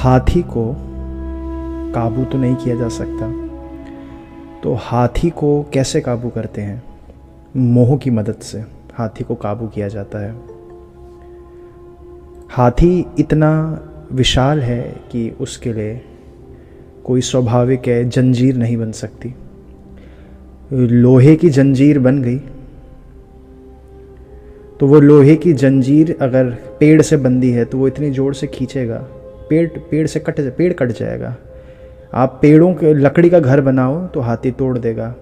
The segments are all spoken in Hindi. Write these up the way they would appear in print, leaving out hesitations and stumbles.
हाथी को काबू तो नहीं किया जा सकता, तो हाथी को कैसे काबू करते हैं? मोह की मदद से हाथी को काबू किया जाता है। हाथी इतना विशाल है कि उसके लिए कोई स्वाभाविक है जंजीर नहीं बन सकती। लोहे की जंजीर बन गई तो वो लोहे की जंजीर अगर पेड़ से बंधी है तो वो इतनी ज़ोर से खींचेगा, पेड़ कट जाएगा। आप पेड़ों के लकड़ी का घर बनाओ तो हाथी तोड़ देगा,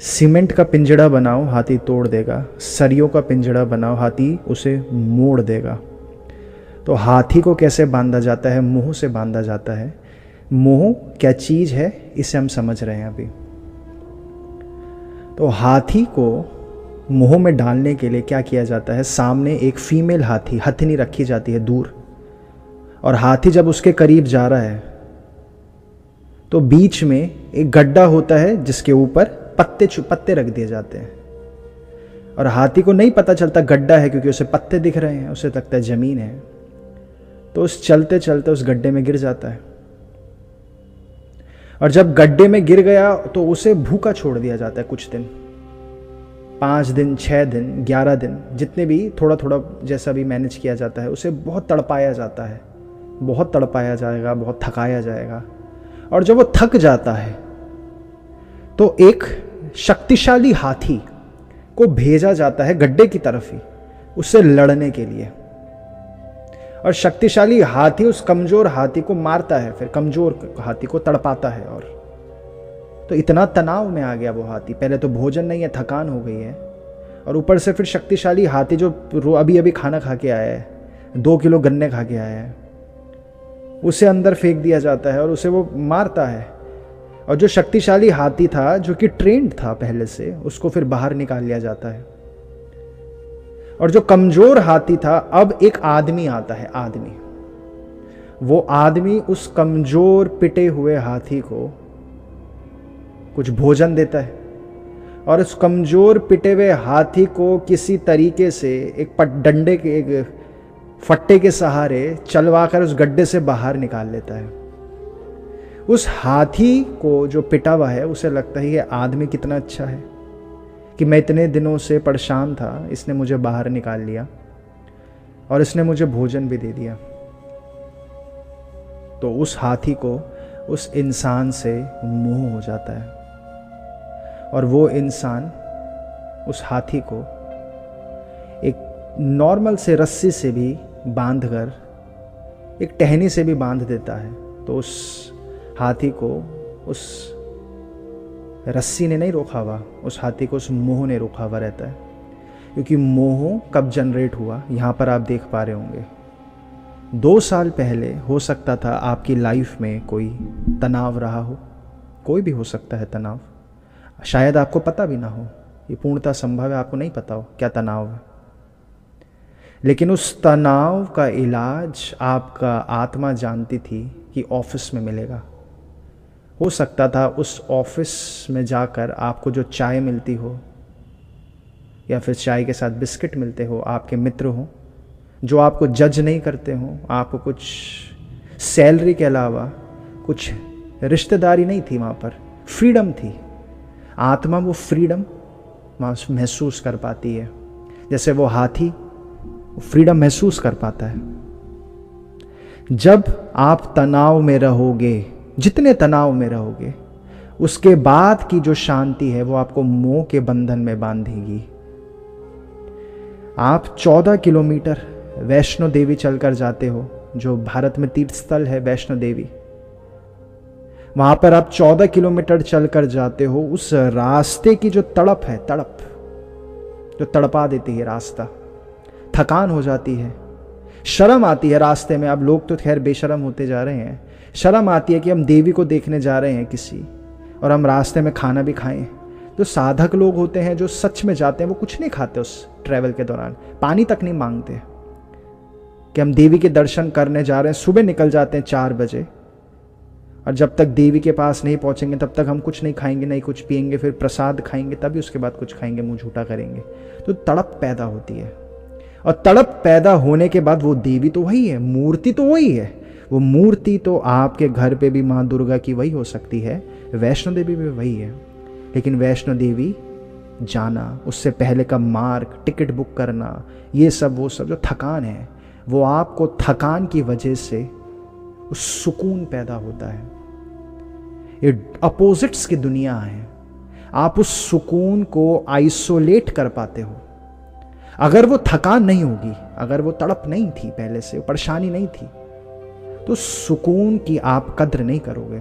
सीमेंट का पिंजड़ा बनाओ हाथी तोड़ देगा, सरियों का पिंजड़ा बनाओ हाथी उसे मोड़ देगा। तो हाथी को कैसे बांधा जाता है? मोह से बांधा जाता है। मोह क्या चीज़ है इसे हम समझ रहे हैं अभी। तो हाथी को मोह में डालने के लिए क्या किया जाता है? सामने एक फीमेल हाथी हथनी रखी जाती है दूर, और हाथी जब उसके करीब जा रहा है तो बीच में एक गड्ढा होता है जिसके ऊपर पत्ते रख दिए जाते हैं, और हाथी को नहीं पता चलता गड्ढा है क्योंकि उसे पत्ते दिख रहे हैं, उसे लगता है ज़मीन है। तो उस चलते चलते उस गड्ढे में गिर जाता है, और जब गड्ढे में गिर गया तो उसे भूखा छोड़ दिया जाता है कुछ दिन, 5 दिन, 6 दिन, 11 दिन, जितने भी थोड़ा थोड़ा जैसा भी मैनेज किया जाता है। उसे बहुत तड़पाया जाता है, बहुत तड़पाया जाएगा, बहुत थकाया जाएगा। और जब वो थक जाता है तो एक शक्तिशाली हाथी को भेजा जाता है गड्ढे की तरफ ही उससे लड़ने के लिए, और शक्तिशाली हाथी उस कमजोर हाथी को मारता है, फिर कमजोर हाथी को तड़पाता है। और तो इतना तनाव में आ गया वो हाथी, पहले तो भोजन नहीं है, थकान हो गई है, और ऊपर से फिर शक्तिशाली हाथी जो अभी अभी खाना खा के आया है, 2 किलो गन्ने खा के आया है, उसे अंदर फेंक दिया जाता है और उसे वो मारता है। और जो शक्तिशाली हाथी था जो कि ट्रेंड था पहले से, उसको फिर बाहर निकाल लिया जाता है। और जो कमजोर हाथी था, अब एक आदमी आता है, वो आदमी उस कमजोर पिटे हुए हाथी को कुछ भोजन देता है, और उस कमजोर पिटे हुए हाथी को किसी तरीके से एक डंडे के एक फट्टे के सहारे चलवाकर उस गड्ढे से बाहर निकाल लेता है। उस हाथी को जो पिटा हुआ है उसे लगता है ये आदमी कितना अच्छा है कि मैं इतने दिनों से परेशान था, इसने मुझे बाहर निकाल लिया और इसने मुझे भोजन भी दे दिया। तो उस हाथी को उस इंसान से मोह हो जाता है, और वो इंसान उस हाथी को एक नॉर्मल से रस्सी से भी बांधकर, एक टहनी से भी बांध देता है। तो उस हाथी को उस रस्सी ने नहीं रोका हुआ, उस हाथी को उस मोह ने रोका हुआ रहता है। क्योंकि मोह कब जनरेट हुआ, यहाँ पर आप देख पा रहे होंगे, 2 साल पहले हो सकता था आपकी लाइफ में कोई तनाव रहा हो, कोई भी हो सकता है तनाव, शायद आपको पता भी ना हो, ये पूर्णतः संभव है आपको नहीं पता हो क्या तनाव है। लेकिन उस तनाव का इलाज आपका आत्मा जानती थी कि ऑफिस में मिलेगा। हो सकता था उस ऑफिस में जाकर आपको जो चाय मिलती हो, या फिर चाय के साथ बिस्किट मिलते हो, आपके मित्र हो जो आपको जज नहीं करते हो, आपको कुछ सैलरी के अलावा कुछ रिश्तेदारी नहीं थी, वहाँ पर फ्रीडम थी। आत्मा वो फ्रीडम महसूस कर पाती है, जैसे वो हाथी फ्रीडम महसूस कर पाता है। जब आप तनाव में रहोगे, जितने तनाव में रहोगे, उसके बाद की जो शांति है वो आपको मोह के बंधन में बांधेगी। आप 14 किलोमीटर वैष्णो देवी चलकर जाते हो, जो भारत में तीर्थ स्थल है वैष्णो देवी, वहां पर आप 14 किलोमीटर चलकर जाते हो। उस रास्ते की जो तड़प है, जो तड़पा देती है रास्ता, थकान हो जाती है, शर्म आती है रास्ते में। अब लोग तो खैर बेशर्म होते जा रहे हैं, शर्म आती है कि हम देवी को देखने जा रहे हैं किसी, और हम रास्ते में खाना भी खाएं। जो साधक लोग होते हैं जो सच में जाते हैं वो कुछ नहीं खाते उस ट्रैवल के दौरान, पानी तक नहीं मांगते कि हम देवी के दर्शन करने जा रहे हैं। सुबह निकल जाते हैं 4 बजे, और जब तक देवी के पास नहीं पहुंचेंगे तब तक हम कुछ नहीं खाएंगे, नहीं कुछ पिएंगे, फिर प्रसाद खाएंगे, तभी उसके बाद कुछ खाएंगे, मुंह झूठा करेंगे। तो तड़प पैदा होती है, और तड़प पैदा होने के बाद वो देवी तो वही है, मूर्ति तो वही है, वो मूर्ति तो आपके घर पे भी माँ दुर्गा की वही हो सकती है, वैष्णो देवी भी वही है, लेकिन वैष्णो देवी जाना, उससे पहले का मार्ग, टिकट बुक करना, ये सब वो सब जो थकान है, वो आपको थकान की वजह से उस सुकून पैदा होता है। ये अपोजिट्स की दुनिया है, आप उस सुकून को आइसोलेट कर पाते हो। अगर वो थकान नहीं होगी, अगर वो तड़प नहीं थी, पहले से परेशानी नहीं थी, तो सुकून की आप कद्र नहीं करोगे।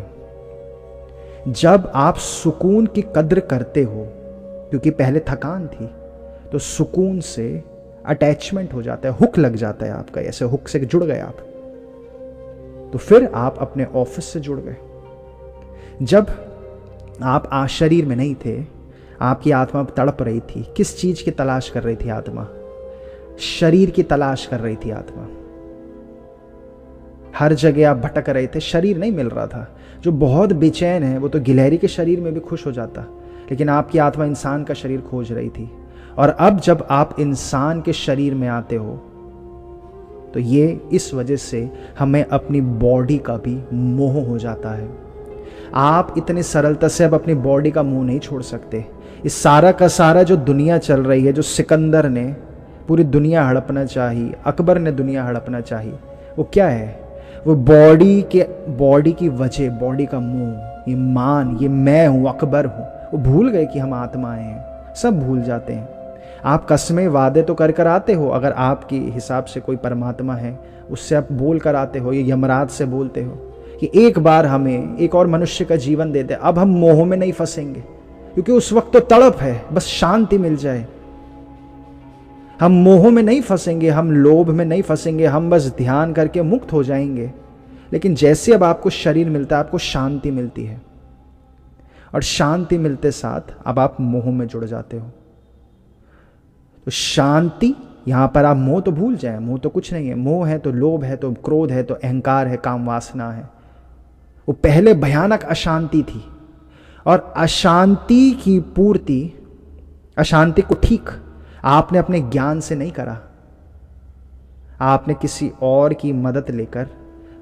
जब आप सुकून की कद्र करते हो, क्योंकि पहले थकान थी, तो सुकून से अटैचमेंट हो जाता है, हुक लग जाता है आपका, ऐसे हुक से जुड़ गए आप, तो फिर आप अपने ऑफिस से जुड़ गए। जब आप शरीर में नहीं थे, आपकी आत्मा तड़प रही थी। किस चीज की तलाश कर रही थी आत्मा? शरीर की तलाश कर रही थी आत्मा। हर जगह आप भटक रहे थे, शरीर नहीं मिल रहा था। जो बहुत बेचैन है वो तो गिलहरी के शरीर में भी खुश हो जाता, लेकिन आपकी आत्मा इंसान का शरीर खोज रही थी। और अब जब आप इंसान के शरीर में आते हो, तो ये इस वजह से हमें अपनी बॉडी का भी मोह हो जाता है। आप इतने सरलता से अब अपनी बॉडी का मोह नहीं छोड़ सकते। इस सारा का सारा जो दुनिया चल रही है, जो सिकंदर ने पूरी दुनिया हड़पना चाही, अकबर ने दुनिया हड़पना चाही, वो क्या है? वो बॉडी की वजह, बॉडी का मोह, ये मान, ये मैं हूँ, अकबर हूँ। वो भूल गए कि हम आत्माएं हैं, सब भूल जाते हैं। आप कसमें वादे तो कर आते हो, अगर आपके हिसाब से कोई परमात्मा है, उससे आप बोल कर आते हो, ये यमराज से बोलते हो कि एक बार हमें एक और मनुष्य का जीवन दे दे, अब हम मोह में नहीं फंसेंगे, क्योंकि उस वक्त तो तड़प है, बस शांति मिल जाए। हम मोह में नहीं फंसेंगे, हम लोभ में नहीं फंसेंगे, हम बस ध्यान करके मुक्त हो जाएंगे। लेकिन जैसे अब आपको शरीर मिलता है, आपको शांति मिलती है, और शांति मिलते साथ अब आप मोह में जुड़ जाते हो। तो शांति, यहां पर आप मोह तो भूल जाए, मोह तो कुछ नहीं है। मोह है तो लोभ है, तो क्रोध है, तो अहंकार है, काम वासना है। वो पहले भयानक अशांति थी, और अशांति की पूर्ति, अशांति को ठीक आपने अपने ज्ञान से नहीं करा, आपने किसी और की मदद लेकर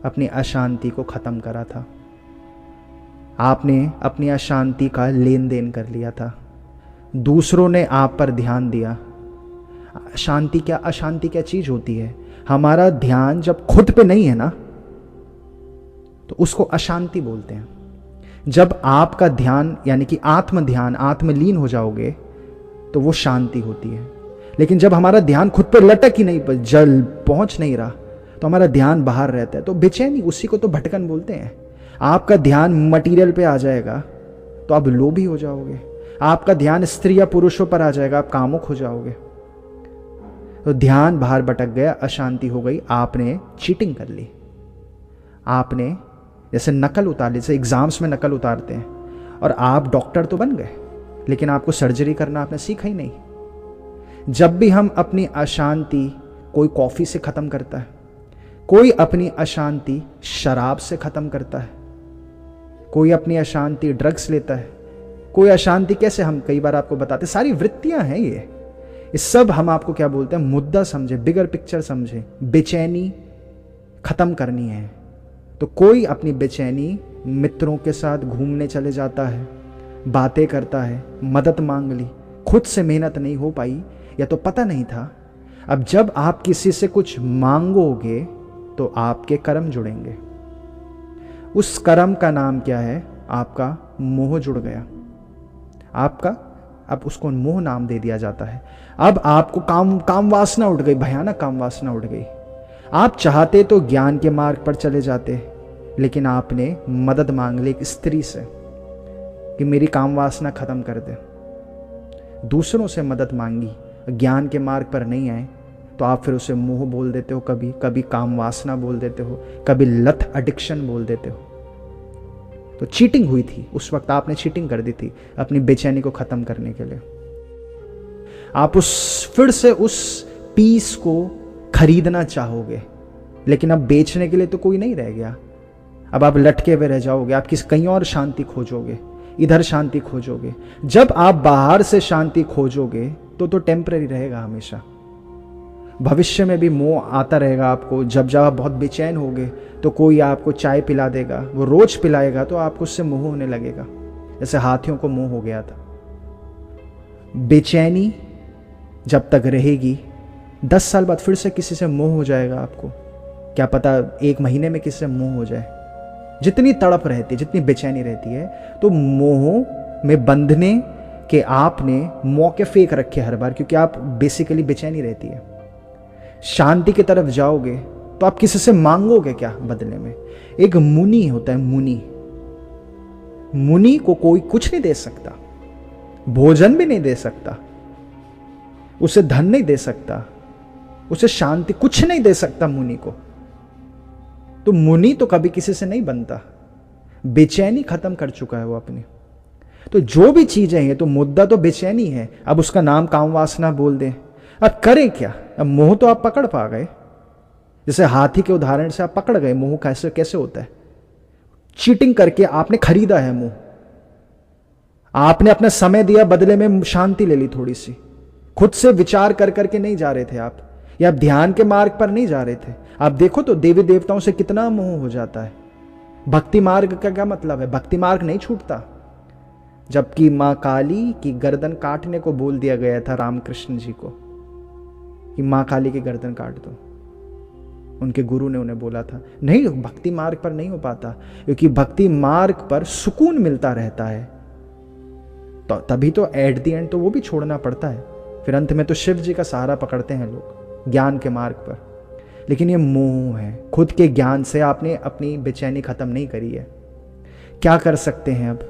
अपनी अशांति को खत्म करा था। आपने अपनी अशांति का लेन देन कर लिया था, दूसरों ने आप पर ध्यान दिया। अशांति क्या चीज होती है? हमारा ध्यान जब खुद पे नहीं है ना, तो उसको अशांति बोलते हैं। जब आपका ध्यान यानी कि आत्म ध्यान, आत्मलीन हो जाओगे, तो वो शांति होती है। लेकिन जब हमारा ध्यान खुद पर लटक ही नहीं, जल पहुंच नहीं रहा, तो हमारा ध्यान बाहर रहता है, तो बेचैनी, उसी को तो भटकन बोलते हैं। आपका ध्यान मटीरियल पे आ जाएगा तो आप लोभी हो जाओगे। आपका ध्यान स्त्री या पुरुषों पर आ जाएगा, आप कामुक हो जाओगे। तो ध्यान बाहर भटक गया, अशांति हो गई, आपने चीटिंग कर ली। आपने जैसे नकल उतार ली, जैसे एग्जाम्स में नकल उतारते हैं, और आप डॉक्टर तो बन गए, लेकिन आपको सर्जरी करना आपने सीखा ही नहीं। जब भी हम अपनी अशांति, कोई कॉफी से खत्म करता है, कोई अपनी अशांति शराब से खत्म करता है, कोई अपनी अशांति ड्रग्स लेता है, कोई अशांति कैसे, हम कई बार आपको बताते, सारी वृत्तियां हैं ये सब हम आपको क्या बोलते हैं, मुद्दा समझे, बिगर पिक्चर समझे। बेचैनी खत्म करनी है, तो कोई अपनी बेचैनी मित्रों के साथ घूमने चले जाता है, बातें करता है, मदद मांग ली, खुद से मेहनत नहीं हो पाई, या तो पता नहीं था। अब जब आप किसी से कुछ मांगोगे तो आपके कर्म जुड़ेंगे। उस कर्म का नाम क्या है? आपका मोह जुड़ गया। आपका, अब उसको मोह नाम दे दिया जाता है। अब आपको काम वासना उठ गई, भयानक काम वासना उठ गई। आप चाहते तो ज्ञान के मार्ग पर चले जाते, लेकिन आपने मदद मांग ली एक स्त्री से कि मेरी काम वासना खत्म कर दे। दूसरों से मदद मांगी, ज्ञान के मार्ग पर नहीं आए, तो आप फिर उसे मोह बोल देते हो, कभी कभी काम वासना बोल देते हो, कभी लत, एडिक्शन बोल देते हो। तो चीटिंग हुई थी, उस वक्त आपने चीटिंग कर दी थी अपनी बेचैनी को खत्म करने के लिए। आप फिर से उस पीस को खरीदना चाहोगे, लेकिन अब बेचने के लिए तो कोई नहीं रह गया। अब आप लटके हुए रह जाओगे, आप कहीं और शांति खोजोगे, इधर शांति खोजोगे। जब आप बाहर से शांति खोजोगे तो टेम्पररी रहेगा हमेशा। भविष्य में भी मोह आता रहेगा आपको। जब जब आप बहुत बेचैन होगे तो कोई आपको चाय पिला देगा, वो रोज पिलाएगा तो आपको उससे मोह होने लगेगा, जैसे हाथियों को मोह हो गया था। बेचैनी जब तक रहेगी, 10 साल बाद फिर से किसी से मोह हो जाएगा आपको, क्या पता 1 महीने में किसी से मोह हो जाए। जितनी तड़प रहती है, जितनी बेचैनी रहती है, तो मोह में बंधने के आपने मौके फेंक रखे हर बार, क्योंकि आप बेसिकली बेचैनी रहती है। शांति की तरफ जाओगे तो आप किसी से मांगोगे क्या बदले में? एक मुनि होता है, मुनि को कोई कुछ नहीं दे सकता, भोजन भी नहीं दे सकता, उसे धन नहीं दे सकता, उसे शांति कुछ नहीं दे सकता मुनि को। तो मुनि तो कभी किसी से नहीं बनता, बेचैनी खत्म कर चुका है वो अपनी। तो जो भी चीजें हैं, तो मुद्दा तो बेचैनी है। अब उसका नाम काम वासना बोल दें, अब करें क्या? अब मोह तो आप पकड़ पा गए, जैसे हाथी के उदाहरण से आप पकड़ गए मोह कैसे कैसे होता है। चीटिंग करके आपने खरीदा है मोह, आपने अपना समय दिया, बदले में शांति ले ली थोड़ी सी। खुद से विचार कर करके नहीं जा रहे थे आप, या आप ध्यान के मार्ग पर नहीं जा रहे थे। आप देखो तो देवी देवताओं से कितना मोह हो जाता है। भक्ति मार्ग का क्या मतलब है? भक्ति मार्ग नहीं छूटता। जबकि मां काली की गर्दन काटने को बोल दिया गया था रामकृष्ण जी को, कि मां काली की गर्दन काट दो। उनके गुरु ने उन्हें बोला था। नहीं, भक्ति मार्ग पर नहीं हो पाता, क्योंकि भक्ति मार्ग पर सुकून मिलता रहता है, तो तभी तो एट द एंड तो वो भी छोड़ना पड़ता है। फिर अंत में तो शिव जी का सहारा पकड़ते हैं लोग ज्ञान के मार्ग पर। लेकिन ये मोह है, खुद के ज्ञान से आपने अपनी बेचैनी खत्म नहीं करी है। क्या कर सकते हैं अब?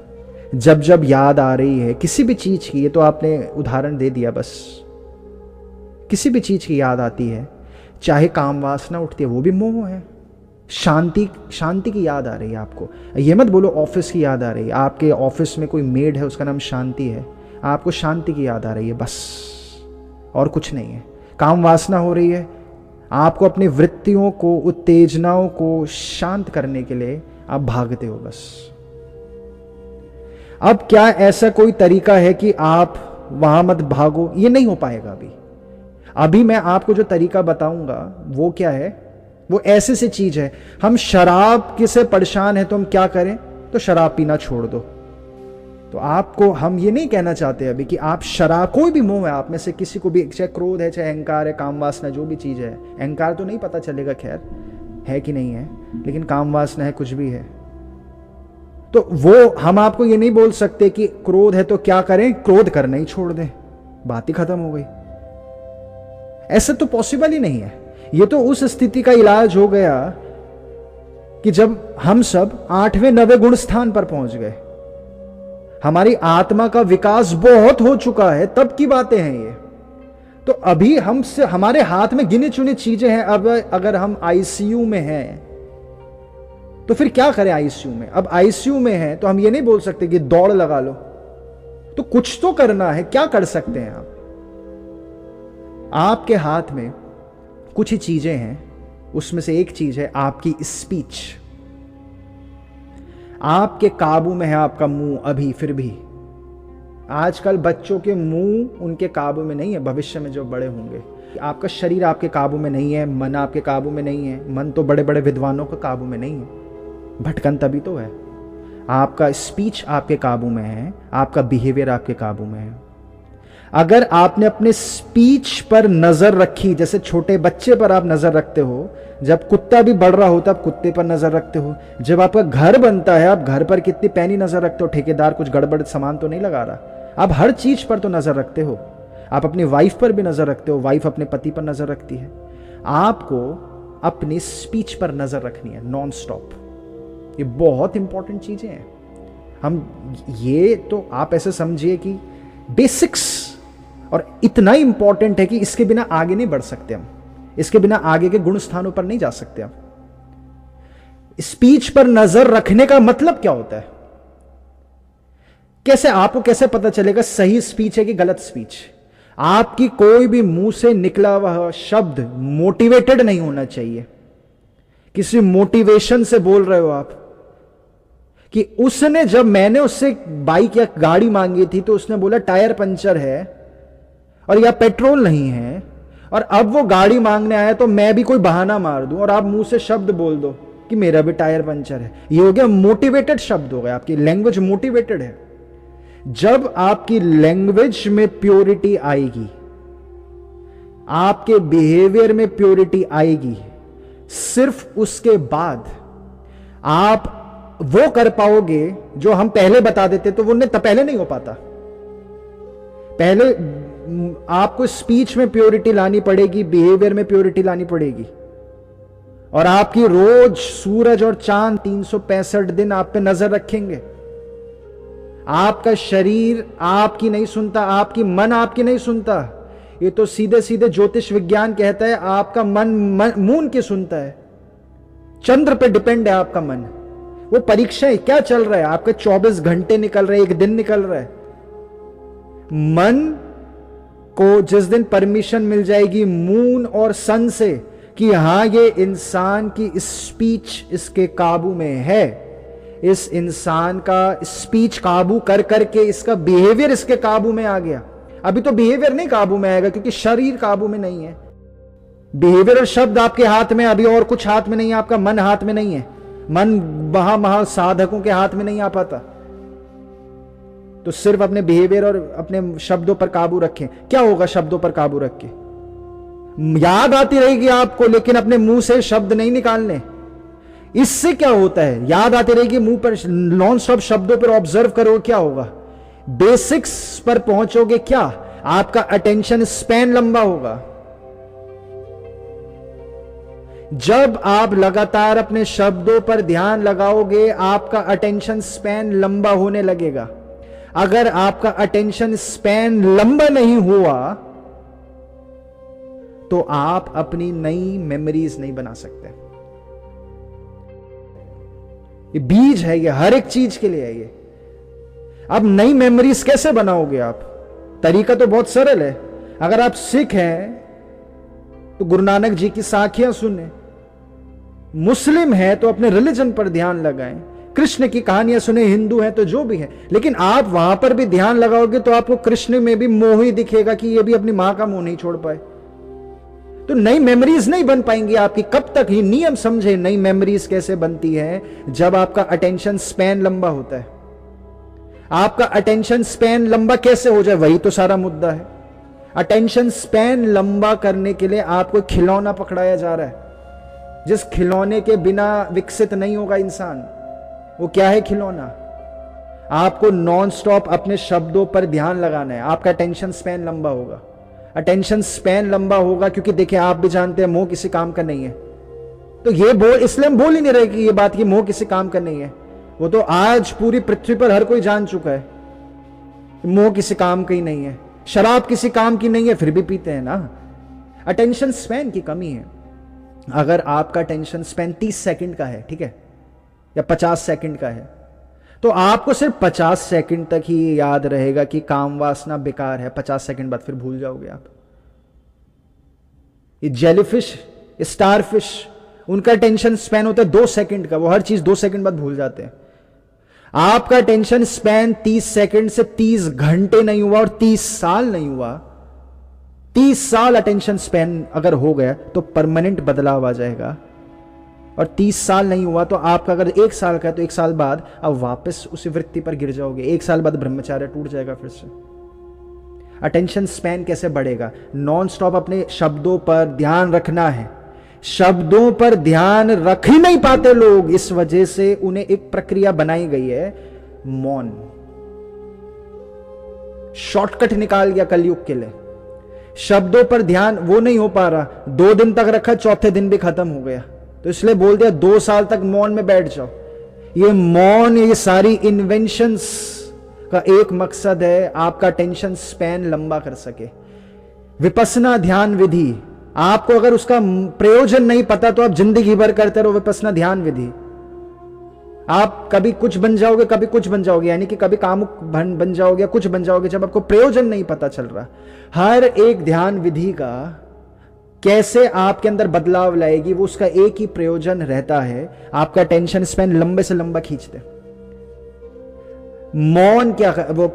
जब जब याद आ रही है किसी भी चीज की, ये तो आपने उदाहरण दे दिया, बस किसी भी चीज की याद आती है, चाहे काम वासना उठती है, वो भी मोह है। शांति की याद आ रही है आपको, ये मत बोलो ऑफिस की याद आ रही है। आपके ऑफिस में कोई मेड है, उसका नाम शांति है, आपको शांति की याद आ रही है, बस, और कुछ नहीं है। काम वासना हो रही है, आपको अपनी वृत्तियों को, उत्तेजनाओं को शांत करने के लिए आप भागते हो बस। अब क्या ऐसा कोई तरीका है कि आप वहां मत भागो? ये नहीं हो पाएगा अभी मैं आपको जो तरीका बताऊंगा वो क्या है, वो ऐसे से चीज है। हम शराब से परेशान है तो हम क्या करें? तो शराब पीना छोड़ दो। तो आपको हम ये नहीं कहना चाहते अभी कि आप शराब, कोई भी मोह है आप में से किसी को भी, चाहे क्रोध है, चाहे अहंकार है, काम वासना, जो भी चीज है, अहंकार तो नहीं पता चलेगा खैर है कि नहीं है, लेकिन काम वासना है, कुछ भी है, तो वो हम आपको ये नहीं बोल सकते कि क्रोध है तो क्या करें, क्रोध करना ही छोड़ दें, बात ही खत्म हो गई। ऐसा तो पॉसिबल ही नहीं है। ये तो उस स्थिति का इलाज हो गया कि जब हम सब 8वें 9वें गुण स्थान पर पहुंच गए, हमारी आत्मा का विकास बहुत हो चुका है, तब की बातें हैं ये। तो अभी हमसे हमारे हाथ में गिने चुने चीजें हैं। अब अगर हम आईसीयू में हैं तो फिर क्या करें आईसीयू में? अब आईसीयू में है तो हम ये नहीं बोल सकते कि दौड़ लगा लो, तो कुछ तो करना है। क्या कर सकते हैं आप? आपके हाथ में कुछ ही चीजें हैं, उसमें से एक चीज है आपकी स्पीच। आपके काबू में है आपका मुंह अभी, फिर भी आजकल बच्चों के मुंह उनके काबू में नहीं है, भविष्य में जो बड़े होंगे। आपका शरीर आपके काबू में नहीं है, मन आपके काबू में नहीं है, मन तो बड़े बड़े विद्वानों के काबू में नहीं है, भटकन तभी तो है। आपका स्पीच आपके काबू में है, आपका बिहेवियर आपके काबू में है। अगर आपने अपने स्पीच पर नजर रखी, जैसे छोटे बच्चे पर आप नजर रखते हो, जब कुत्ता भी बढ़ रहा होता आप कुत्ते पर नजर रखते हो, जब आपका घर बनता है आप घर पर कितनी पैनी नजर रखते हो, ठेकेदार कुछ गड़बड़ सामान तो नहीं लगा रहा, आप हर चीज पर तो नजर रखते हो। आप अपनी वाइफ पर भी नजर रखते हो, वाइफ अपने पति पर नजर रखती है। आपको अपनी स्पीच पर नजर रखनी है नॉन स्टॉप। ये बहुत इंपॉर्टेंट चीजें हैं। हम ये तो आप ऐसे समझिए कि बेसिक्स, और इतना इंपॉर्टेंट है कि इसके बिना आगे नहीं बढ़ सकते हम, इसके बिना आगे के गुण स्थानों पर नहीं जा सकते हम। स्पीच पर नजर रखने का मतलब क्या होता है? कैसे आपको कैसे पता चलेगा सही स्पीच है कि गलत स्पीच? आपकी कोई भी मुंह से निकला हुआ शब्द मोटिवेटेड नहीं होना चाहिए। किसी मोटिवेशन से बोल रहे हो आप कि उसने, जब मैंने उससे बाइक या गाड़ी मांगी थी तो उसने बोला टायर पंचर है और या पेट्रोल नहीं है, और अब वो गाड़ी मांगने आया तो मैं भी कोई बहाना मार दूं और आप मुंह से शब्द बोल दो कि मेरा भी टायर पंचर है। ये हो गया मोटिवेटेड शब्द, हो गया आपकी लैंग्वेज मोटिवेटेड है। जब आपकी लैंग्वेज में प्योरिटी आएगी, आपके बिहेवियर में प्योरिटी आएगी, सिर्फ उसके बाद आप वो कर पाओगे जो हम पहले बता देते तो वो पहले नहीं हो पाता। पहले आपको स्पीच में प्योरिटी लानी पड़ेगी, बिहेवियर में प्योरिटी लानी पड़ेगी, और आपकी रोज सूरज और चांद 365 दिन आप पे नजर रखेंगे। आपका शरीर आपकी नहीं सुनता, आपकी मन आपकी नहीं सुनता। ये तो सीधे सीधे ज्योतिष विज्ञान कहता है आपका मन मून की सुनता है, चंद्र पे डिपेंड है आपका मन। वो परीक्षाएं क्या चल रहा है, आपके 24 घंटे निकल रहे, एक दिन निकल रहा है। मन को जिस दिन परमिशन मिल जाएगी मून और सन से कि हां ये इंसान की स्पीच इसके काबू में है, इस इंसान का स्पीच काबू कर करके इसका बिहेवियर इसके काबू में आ गया। अभी तो बिहेवियर नहीं काबू में आएगा क्योंकि शरीर काबू में नहीं है। बिहेवियर और शब्द आपके हाथ में, अभी और कुछ हाथ में नहीं है, आपका मन हाथ में नहीं है। मन महा साधकों के हाथ में नहीं आ पाता। तो सिर्फ अपने बिहेवियर और अपने शब्दों पर काबू रखें। क्या होगा शब्दों पर काबू रख के? याद आती रहेगी आपको, लेकिन अपने मुंह से शब्द नहीं निकालने। इससे क्या होता है, याद आती रहेगी मुंह पर, नॉन स्टॉप शब्दों पर ऑब्जर्व करो, क्या होगा? बेसिक्स पर पहुंचोगे, क्या आपका अटेंशन स्पैन लंबा होगा। जब आप लगातार अपने शब्दों पर ध्यान लगाओगे, आपका अटेंशन स्पैन लंबा होने लगेगा। अगर आपका अटेंशन स्पैन लंबा नहीं हुआ तो आप अपनी नई मेमोरीज नहीं बना सकते। ये बीज है, ये हर एक चीज के लिए है। ये अब नई मेमोरीज कैसे बनाओगे आप? तरीका तो बहुत सरल है। अगर आप सिख हैं तो गुरु नानक जी की साखियां सुने, मुस्लिम है तो अपने रिलीजन पर ध्यान लगाएं, कृष्ण की कहानियां सुने, हिंदू है तो जो भी है। लेकिन आप वहां पर भी ध्यान लगाओगे तो आपको कृष्ण में भी मोह ही दिखेगा कि ये भी अपनी मां का मोह नहीं छोड़ पाए। तो नई मेमोरीज नहीं बन पाएंगी आपकी। कब तक? ये नियम समझे, नई मेमोरीज कैसे बनती है? जब आपका अटेंशन स्पैन लंबा होता है। आपका अटेंशन स्पैन लंबा कैसे हो जाए, वही तो सारा मुद्दा है। अटेंशन स्पैन लंबा करने के लिए आपको खिलौना पकड़ाया जा रहा है, जिस खिलौने के बिना विकसित नहीं होगा इंसान। वो क्या है खिलौना? आपको नॉन स्टॉप अपने शब्दों पर ध्यान लगाना है, आपका अटेंशन स्पैन लंबा होगा। अटेंशन स्पैन लंबा होगा क्योंकि देखिए, आप भी जानते हैं मोह किसी काम का नहीं है। तो ये इसलिए हम बोल ही नहीं रहे कि ये बात, कि मोह किसी काम का नहीं है। वो तो आज पूरी पृथ्वी पर हर कोई जान चुका है, मोह किसी काम का ही नहीं है। शराब किसी काम की नहीं है, फिर भी पीते हैं ना। अटेंशन स्पैन की कमी है। अगर आपका अटेंशन स्पैन 30 सेकंड का है, ठीक है, या 50 सेकंड का है, तो आपको सिर्फ 50 सेकंड तक ही याद रहेगा कि काम वासना बेकार है। 50 सेकंड बाद फिर भूल जाओगे आप। ये जेलीफिश, स्टारफिश, उनका अटेंशन स्पैन होता है 2 सेकंड का, वो हर चीज 2 सेकंड बाद भूल जाते हैं। आपका अटेंशन स्पैन 30 सेकंड से 30 घंटे नहीं हुआ और 30 साल नहीं हुआ। 30 साल अटेंशन स्पैन अगर हो गया तो परमानेंट बदलाव आ जाएगा। और 30 साल नहीं हुआ तो आपका अगर 1 साल का है तो 1 साल बाद आप वापस उसी वृत्ति पर गिर जाओगे। 1 साल बाद ब्रह्मचार्य टूट जाएगा फिर से। अटेंशन स्पैन कैसे बढ़ेगा? नॉन स्टॉप अपने शब्दों पर ध्यान रखना है। शब्दों पर ध्यान रख ही नहीं पाते लोग, इस वजह से उन्हें एक प्रक्रिया बनाई गई है, मौन। शॉर्टकट निकाल गया कलयुग के लिए। शब्दों पर ध्यान वो नहीं हो पा रहा, 2 दिन तक रखा, चौथे दिन भी खत्म हो गया, तो इसलिए बोल दिया 2 साल तक मौन में बैठ जाओ। ये मौन, ये सारी इन्वेंशंस का एक मकसद है, आपका टेंशन स्पैन लंबा कर सके। विपस्सना ध्यान विधि, आपको अगर उसका प्रयोजन नहीं पता तो आप जिंदगी भर करते रहो विपस्सना ध्यान विधि। आप कभी कुछ बन जाओगे, कभी कुछ बन जाओगे, यानी कि कभी कामुक बन जाओगे, कुछ बन जाओगे, जब आपको प्रयोजन नहीं पता चल रहा। हर एक ध्यान विधि का कैसे आपके अंदर बदलाव लाएगी, वो उसका एक ही प्रयोजन रहता है, आपका टेंशन स्पैन लंबे से लंबा खींचते। मौन क्या, वो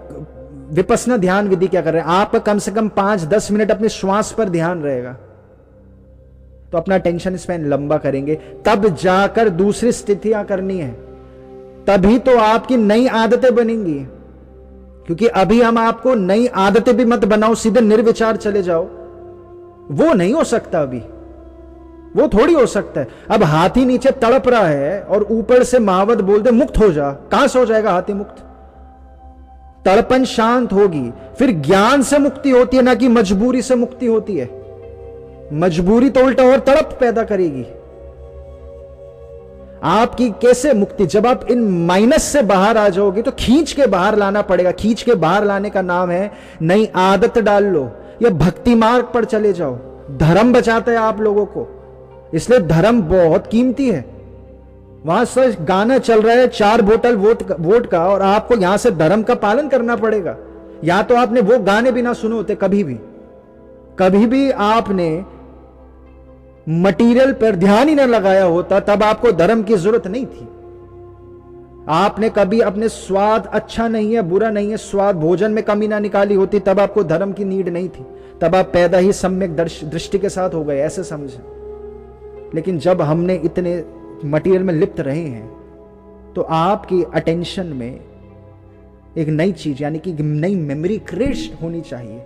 विपस्सना ध्यान विधि क्या कर रहे हैं? आपका कम से कम 5-10 मिनट अपने श्वास पर ध्यान रहेगा। तो अपना अटेंशन स्पैन लंबा करेंगे, तब जाकर दूसरी स्थितियां करनी है, तभी तो आपकी नई आदतें बनेंगी। क्योंकि अभी हम आपको नई आदतें भी मत बनाओ, सीधे निर्विचार चले जाओ, वो नहीं हो सकता। अभी वो थोड़ी हो सकता है। अब हाथी नीचे तड़प रहा है और ऊपर से महावत बोल दे मुक्त हो जा, कहां से हो जाएगा हाथी मुक्त? तड़पन शांत होगी, फिर ज्ञान से मुक्ति होती है, ना कि मजबूरी से मुक्ति होती है। मजबूरी तो उल्टा और तड़प पैदा करेगी। आपकी कैसे मुक्ति? जब आप इन माइनस से बाहर आ जाओगे तो खींच के बाहर लाना पड़ेगा। खींच के बाहर लाने का नाम है नई आदत डाल लो, या भक्ति मार्ग पर चले जाओ। धर्म बचाता है आप लोगों को, इसलिए धर्म बहुत कीमती है। वहां से गाना चल रहा है 4 बोतल वोट का, और आपको यहां से धर्म का पालन करना पड़ेगा। या तो आपने वो गाने भी ना सुने होते, कभी भी आपने मटीरियल पर ध्यान ही ना लगाया होता, तब आपको धर्म की जरूरत नहीं थी। आपने कभी अपने स्वाद अच्छा नहीं है बुरा नहीं है, स्वाद भोजन में कमी ना निकाली होती, तब आपको धर्म की नीड नहीं थी। तब आप पैदा ही सम्यक दृष्टि के साथ हो गए, ऐसे समझे। लेकिन जब हमने इतने मटीरियल में लिप्त रहे हैं, तो आपकी अटेंशन में एक नई चीज यानी कि नई मेमोरी क्रिएट होनी चाहिए।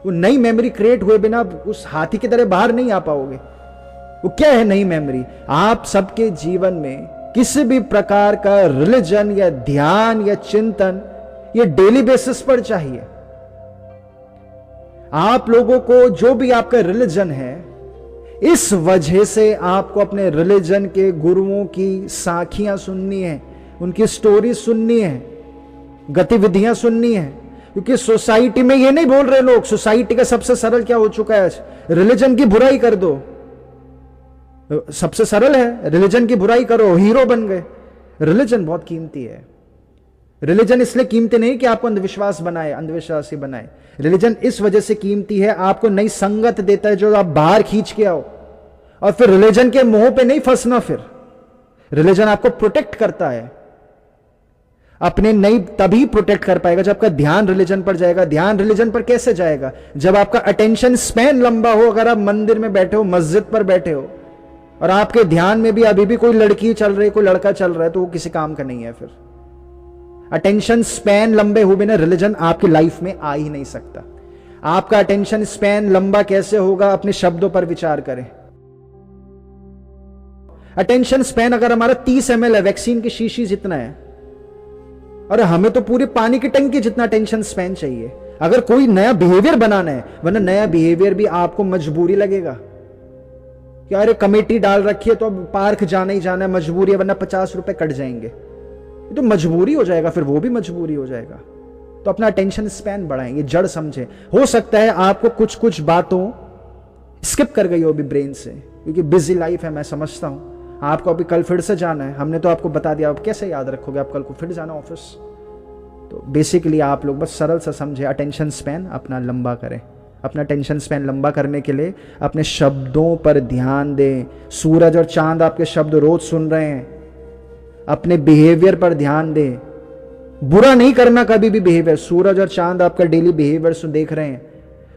वो नई मेमोरी क्रिएट हुए बिना उस हाथी की तरह बाहर नहीं आ पाओगे। वो क्या है नई मेमोरी? आप सबके जीवन में किसी भी प्रकार का रिलीजन या ध्यान या चिंतन ये डेली बेसिस पर चाहिए। आप लोगों को जो भी आपका रिलीजन है, इस वजह से आपको अपने रिलीजन के गुरुओं की साखियां सुननी है, उनकी स्टोरी सुननी है, गतिविधियां सुननी है। क्योंकि सोसाइटी में ये नहीं बोल रहे लोग, सोसाइटी का सबसे सरल क्या हो चुका है, रिलीजन की बुराई कर दो। सबसे सरल है, रिलीजन की बुराई करो, हीरो बन गए। रिलीजन बहुत कीमती है। रिलीजन इसलिए कीमती नहीं कि आपको अंधविश्वास बनाए, अंधविश्वासी बनाए। रिलीजन इस वजह से कीमती है, आपको नई संगत देता है जो आप बाहर खींच के आओ। और फिर रिलीजन के मोह पे नहीं फंसना। फिर रिलीजन आपको प्रोटेक्ट करता है, अपने नहीं तभी प्रोटेक्ट कर पाएगा जब आपका ध्यान रिलीजन पर जाएगा। ध्यान रिलीजन पर कैसे जाएगा? जब आपका अटेंशन स्पैन लंबा हो। अगर आप मंदिर में बैठे हो, मस्जिद पर बैठे हो, और आपके ध्यान में भी अभी भी कोई लड़की चल रही है, कोई लड़का चल रहा है, तो वो किसी काम का नहीं है। फिर अटेंशन स्पैन लंबे हुए बिना रिलीजन आपकी लाइफ में आ ही नहीं सकता। आपका अटेंशन स्पैन लंबा कैसे होगा? अपने शब्दों पर विचार करें। अटेंशन स्पैन अगर हमारा 30 ml है, वैक्सीन की शीशी जितना है, और हमें तो पूरी पानी की टंकी जितना अटेंशन स्पैन चाहिए। अगर कोई नया बिहेवियर बनाना है, वरना नया बिहेवियर भी आपको मजबूरी लगेगा कि अरे कमेटी डाल रखी है तो अब पार्क जाना ही जाना है, मजबूरी है, वरना 50 रुपए कट जाएंगे। तो मजबूरी हो जाएगा, फिर वो भी मजबूरी हो जाएगा। तो अपना अटेंशन स्पैन बढ़ाएंगे, जड़ समझे। हो सकता है आपको कुछ कुछ बातों स्किप कर गई हो अभी ब्रेन से, क्योंकि बिजी लाइफ है, मैं समझता हूं। आपको अभी कल फिर से जाना है, हमने तो आपको बता दिया, आप कैसे याद रखोगे? आप कल को फिर जाना ऑफिस। तो बेसिकली आप लोग बस सरल सा समझे, अटेंशन स्पैन अपना लंबा करें। अपना अटेंशन स्पैन लंबा करने के लिए अपने शब्दों पर ध्यान दें। सूरज और चांद आपके शब्द रोज सुन रहे हैं, अपने बिहेवियर पर ध्यान दें। बुरा नहीं करना कभी भी बिहेवियर। सूरज और चांद आपका डेली बिहेवियर देख रहे हैं,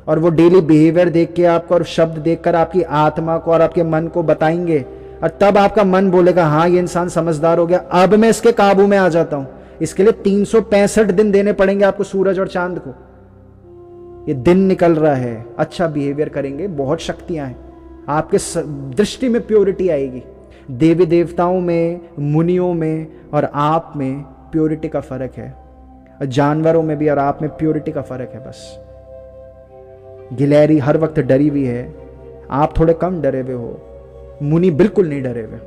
और वो डेली बिहेवियर देख के आपको और शब्द देखकर आपकी आत्मा को और आपके मन को बताएंगे, और तब आपका मन बोलेगा हाँ ये इंसान समझदार हो गया, अब मैं इसके काबू में आ जाता हूं। इसके लिए 365 दिन देने पड़ेंगे आपको सूरज और चांद को। ये दिन निकल रहा है, अच्छा बिहेवियर करेंगे, बहुत शक्तियां हैं आपके दृष्टि में, प्योरिटी आएगी। देवी देवताओं में, मुनियों में और आप में प्योरिटी का फर्क है, और जानवरों में भी और आप में प्योरिटी का फर्क है। बस गिलहरी हर वक्त डरी हुई है, आप थोड़े कम डरे हुए हो। मुनि बिल्कुल नहीं डरे हुए,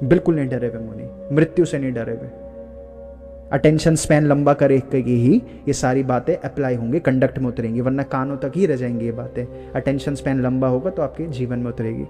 बिल्कुल नहीं डरे हुए मुनि, मृत्यु से नहीं डरे हुए। अटेंशन स्पैन लंबा करे ही ये सारी बातें अप्लाई होंगी, कंडक्ट में उतरेंगी, वरना कानों तक ही रह जाएंगी ये बातें। अटेंशन स्पैन लंबा होगा तो आपके जीवन में उतरेगी।